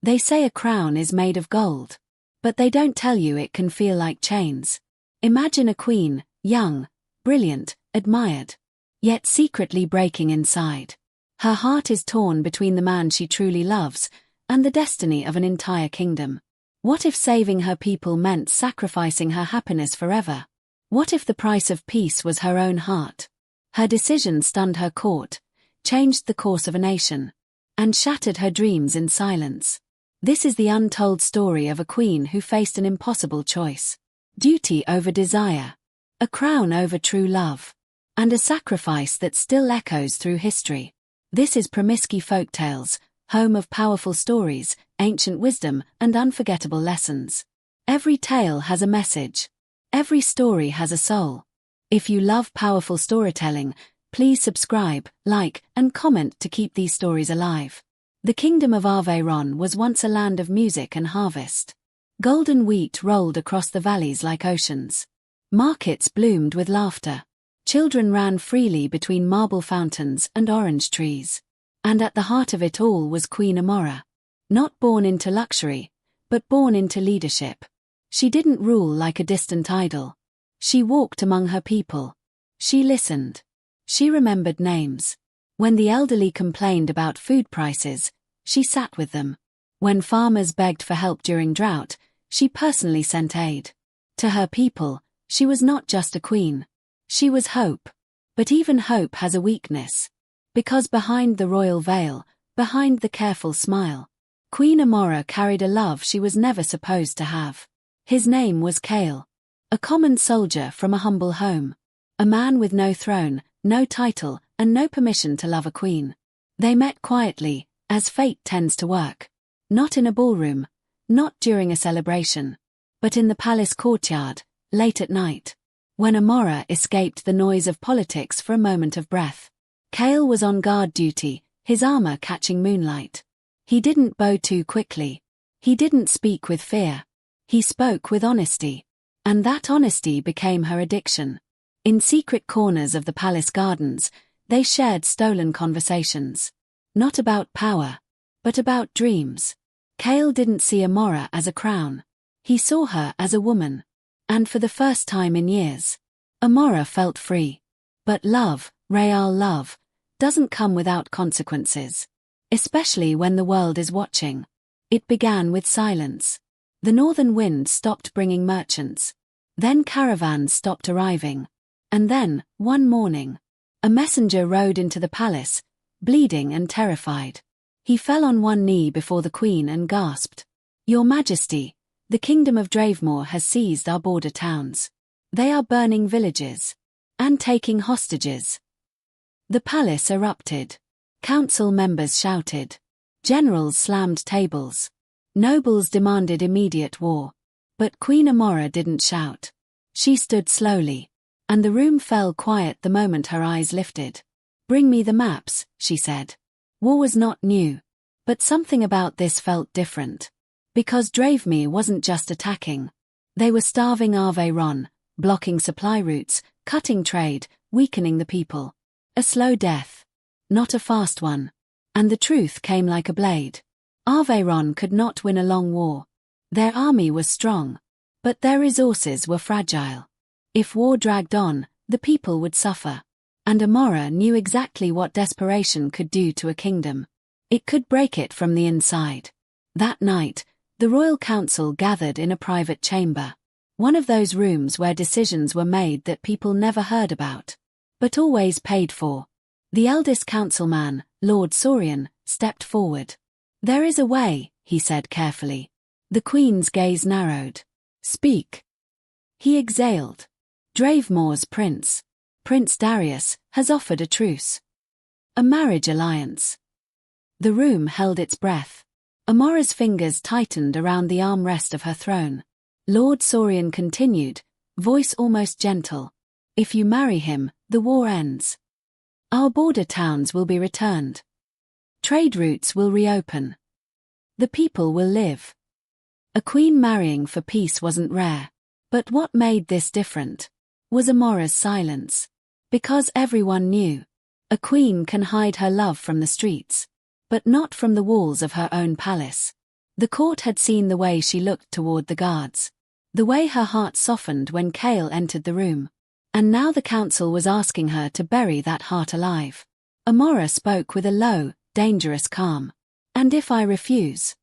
They say a crown is made of gold. But they don't tell you it can feel like chains. Imagine a queen, young, brilliant, admired, yet secretly breaking inside. Her heart is torn between the man she truly loves and the destiny of an entire kingdom. What if saving her people meant sacrificing her happiness forever? What if the price of peace was her own heart? Her decision stunned her court, changed the course of a nation, and shattered her dreams in silence. This is the untold story of a queen who faced an impossible choice. Duty over desire, a crown over true love, and a sacrifice that still echoes through history. This is Promisky Folktales, home of powerful stories, ancient wisdom, and unforgettable lessons. Every tale has a message. Every story has a soul. If you love powerful storytelling, please subscribe, like, and comment to keep these stories alive. The kingdom of Aveyron was once a land of music and harvest. Golden wheat rolled across the valleys like oceans. Markets bloomed with laughter. Children ran freely between marble fountains and orange trees. And at the heart of it all was Queen Amara. Not born into luxury, but born into leadership. She didn't rule like a distant idol. She walked among her people. She listened. She remembered names. When the elderly complained about food prices, she sat with them. When farmers begged for help during drought, she personally sent aid. To her people, she was not just a queen. She was hope. But even hope has a weakness. Because behind the royal veil, behind the careful smile, Queen Amara carried a love she was never supposed to have. His name was Kale. A common soldier from a humble home. A man with no throne, no title, and no permission to love a queen. They met quietly, as fate tends to work. Not in a ballroom, not during a celebration, but in the palace courtyard, late at night. When Amara escaped the noise of politics for a moment of breath. Kale was on guard duty, his armor catching moonlight. He didn't bow too quickly. He didn't speak with fear. He spoke with honesty. And that honesty became her addiction. In secret corners of the palace gardens, they shared stolen conversations. Not about power, but about dreams. Kale didn't see Amara as a crown. He saw her as a woman. And for the first time in years, Amara felt free. But love, real love, doesn't come without consequences. Especially when the world is watching. It began with silence. The northern wind stopped bringing merchants. Then caravans stopped arriving. And then, one morning, a messenger rode into the palace, bleeding and terrified. He fell on one knee before the queen and gasped, "Your Majesty, the kingdom of Dravemore has seized our border towns. They are burning villages. And taking hostages." The palace erupted. Council members shouted. Generals slammed tables. Nobles demanded immediate war. But Queen Amara didn't shout. She stood slowly. And the room fell quiet the moment her eyes lifted. "Bring me the maps," she said. War was not new. But something about this felt different. Because Dravemere wasn't just attacking. They were starving Aveyron, blocking supply routes, cutting trade, weakening the people. A slow death. Not a fast one. And the truth came like a blade. Aveyron could not win a long war. Their army was strong. But their resources were fragile. If war dragged on, the people would suffer. And Amara knew exactly what desperation could do to a kingdom. It could break it from the inside. That night, the royal council gathered in a private chamber. One of those rooms where decisions were made that people never heard about. But always paid for. The eldest councilman, Lord Saurian, stepped forward. "There is a way," he said carefully. The queen's gaze narrowed. "Speak." He exhaled. "Dravemore's prince, Prince Darius, has offered a truce. A marriage alliance." The room held its breath. Amara's fingers tightened around the armrest of her throne. Lord Saurian continued, voice almost gentle. "If you marry him, the war ends. Our border towns will be returned. Trade routes will reopen. The people will live." A queen marrying for peace wasn't rare. But what made this different was Amara's silence. Because everyone knew. A queen can hide her love from the streets. But not from the walls of her own palace. The court had seen the way she looked toward the guards, the way her heart softened when Kale entered the room. And now the council was asking her to bury that heart alive. Amara spoke with a low, dangerous calm. And if I refuse?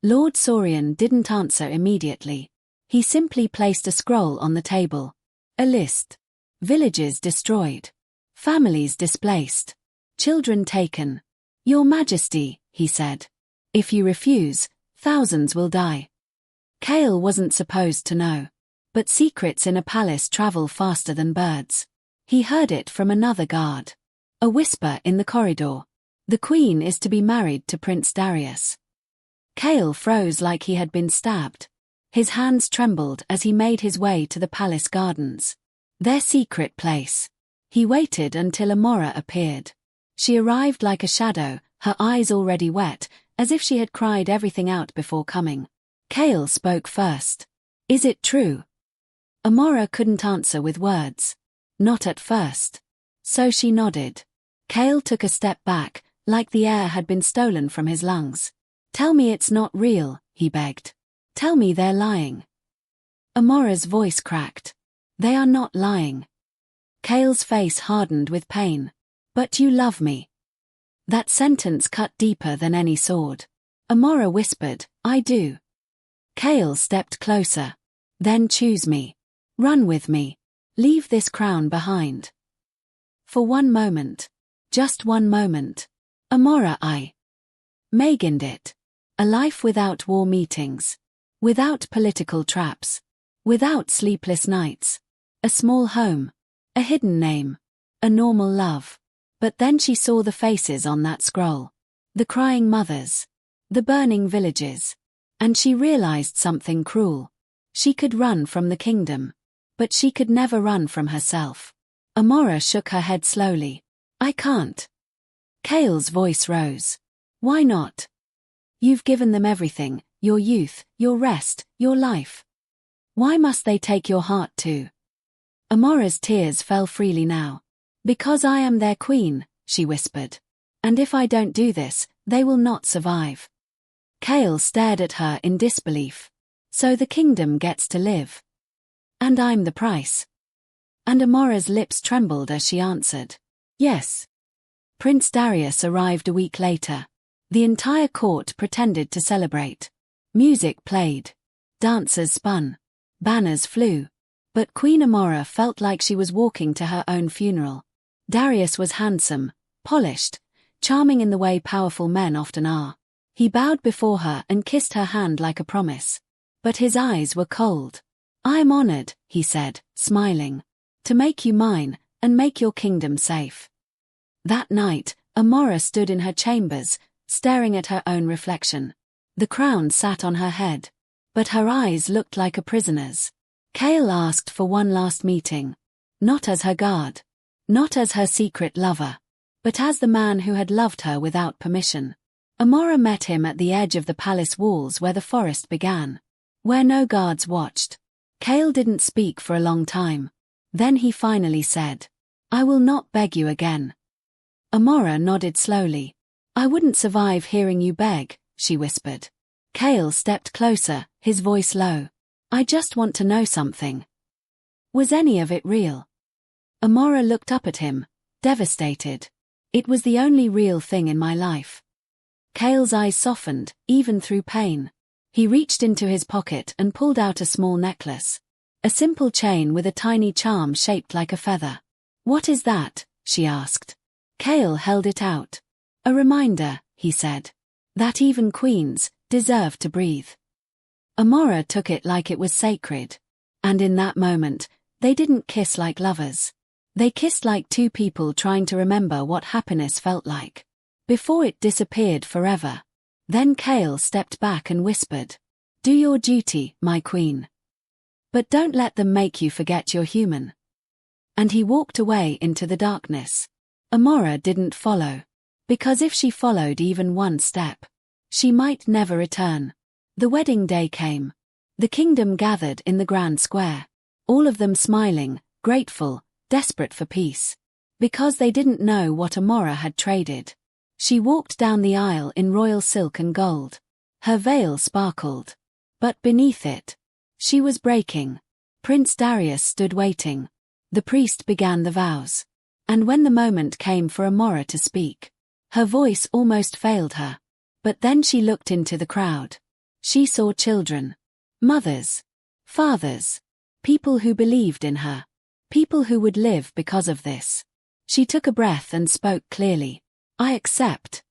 Lord Saurian didn't answer immediately. He simply placed a scroll on the table. A list. Villages destroyed. Families displaced. Children taken. Your Majesty, he said. If you refuse, thousands will die. Kale wasn't supposed to know. But secrets in a palace travel faster than birds. He heard it from another guard. A whisper in the corridor. The Queen is to be married to Prince Darius. Kale froze like he had been stabbed. His hands trembled as he made his way to the palace gardens. Their secret place. He waited until Amara appeared. She arrived like a shadow, her eyes already wet, as if she had cried everything out before coming. Kale spoke first. Is it true? Amara couldn't answer with words. Not at first. So she nodded. Kale took a step back, like the air had been stolen from his lungs. Tell me it's not real, he begged. Tell me they're lying. Amara's voice cracked. They are not lying. Kale's face hardened with pain. But you love me. That sentence cut deeper than any sword. Amara whispered, I do. Kale stepped closer. Then choose me. Run with me. Leave this crown behind. For one moment. Just one moment. Amara imagined it. A life without war meetings. Without political traps. Without sleepless nights. A small home. A hidden name. A normal love. But then she saw the faces on that scroll. The crying mothers. The burning villages. And she realized something cruel. She could run from the kingdom. But she could never run from herself. Amara shook her head slowly. I can't. Kale's voice rose. Why not? You've given them everything, your youth, your rest, your life. Why must they take your heart too? Amara's tears fell freely now. Because I am their queen, she whispered. And if I don't do this, they will not survive. Kale stared at her in disbelief. So the kingdom gets to live. And I'm the price. And Amara's lips trembled as she answered. Yes. Prince Darius arrived a week later. The entire court pretended to celebrate. Music played. Dancers spun. Banners flew. But Queen Amara felt like she was walking to her own funeral. Darius was handsome, polished, charming in the way powerful men often are. He bowed before her and kissed her hand like a promise. But his eyes were cold. I am honored, he said, smiling, to make you mine and make your kingdom safe. That night, Amara stood in her chambers, staring at her own reflection. The crown sat on her head. But her eyes looked like a prisoner's. Kale asked for one last meeting. Not as her guard. Not as her secret lover. But as the man who had loved her without permission. Amara met him at the edge of the palace walls where the forest began. Where no guards watched. Kale didn't speak for a long time. Then he finally said, I will not beg you again. Amara nodded slowly. I wouldn't survive hearing you beg, she whispered. Kale stepped closer, his voice low. I just want to know something. Was any of it real? Amara looked up at him, devastated. It was the only real thing in my life. Kale's eyes softened, even through pain. He reached into his pocket and pulled out a small necklace. A simple chain with a tiny charm shaped like a feather. What is that? She asked. Kale held it out. A reminder, he said, that even queens deserve to breathe. Amara took it like it was sacred. And in that moment, they didn't kiss like lovers. They kissed like two people trying to remember what happiness felt like. Before it disappeared forever. Then Kale stepped back and whispered, do your duty, my queen. But don't let them make you forget you're human. And he walked away into the darkness. Amara didn't follow. Because if she followed even one step, she might never return. The wedding day came. The kingdom gathered in the grand square. All of them smiling, grateful, desperate for peace. Because they didn't know what Amara had traded. She walked down the aisle in royal silk and gold. Her veil sparkled. But beneath it, she was breaking. Prince Darius stood waiting. The priest began the vows. And when the moment came for Amara to speak, her voice almost failed her. But then she looked into the crowd. She saw children, mothers, fathers, people who believed in her, people who would live because of this. She took a breath and spoke clearly. I accept.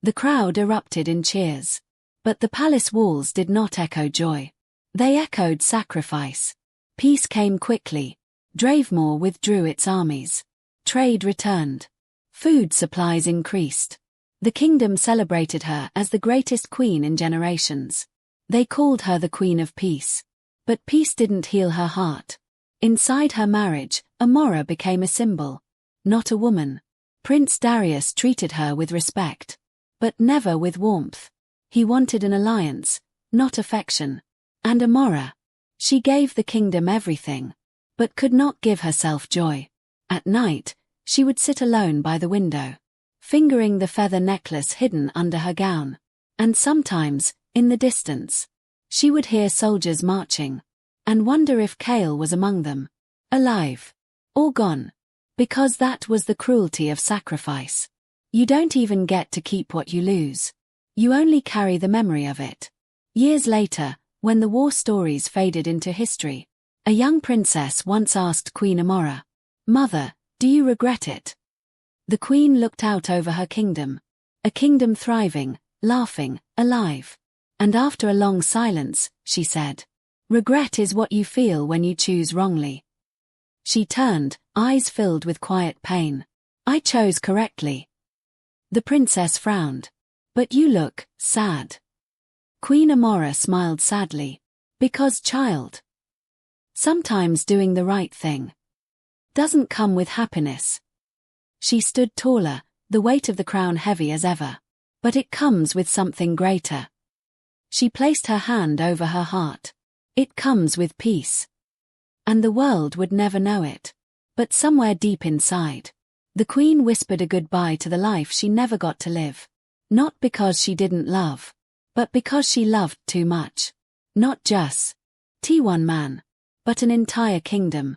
The crowd erupted in cheers. But the palace walls did not echo joy. They echoed sacrifice. Peace came quickly. Dravemore withdrew its armies. Trade returned. Food supplies increased. The kingdom celebrated her as the greatest queen in generations. They called her the Queen of Peace. But peace didn't heal her heart. Inside her marriage, Amara became a symbol, not a woman. Prince Darius treated her with respect, but never with warmth. He wanted an alliance, not affection. And Amara, she gave the kingdom everything, but could not give herself joy. At night, she would sit alone by the window, fingering the feather necklace hidden under her gown. And sometimes, in the distance, she would hear soldiers marching, and wonder if Kale was among them, alive, or gone. Because that was the cruelty of sacrifice. You don't even get to keep what you lose. You only carry the memory of it. Years later, when the war stories faded into history, a young princess once asked Queen Amara, "Mother, do you regret it?" The queen looked out over her kingdom. A kingdom thriving, laughing, alive. And after a long silence, she said, "Regret is what you feel when you choose wrongly." She turned, eyes filled with quiet pain. "I chose correctly." The princess frowned. "But you look sad." Queen Amara smiled sadly. "Because, child, sometimes doing the right thing doesn't come with happiness." She stood taller, the weight of the crown heavy as ever. "But it comes with something greater." She placed her hand over her heart. "It comes with peace." And the world would never know it. But somewhere deep inside, the queen whispered a goodbye to the life she never got to live. Not because she didn't love, but because she loved too much. Not just one man, but an entire kingdom.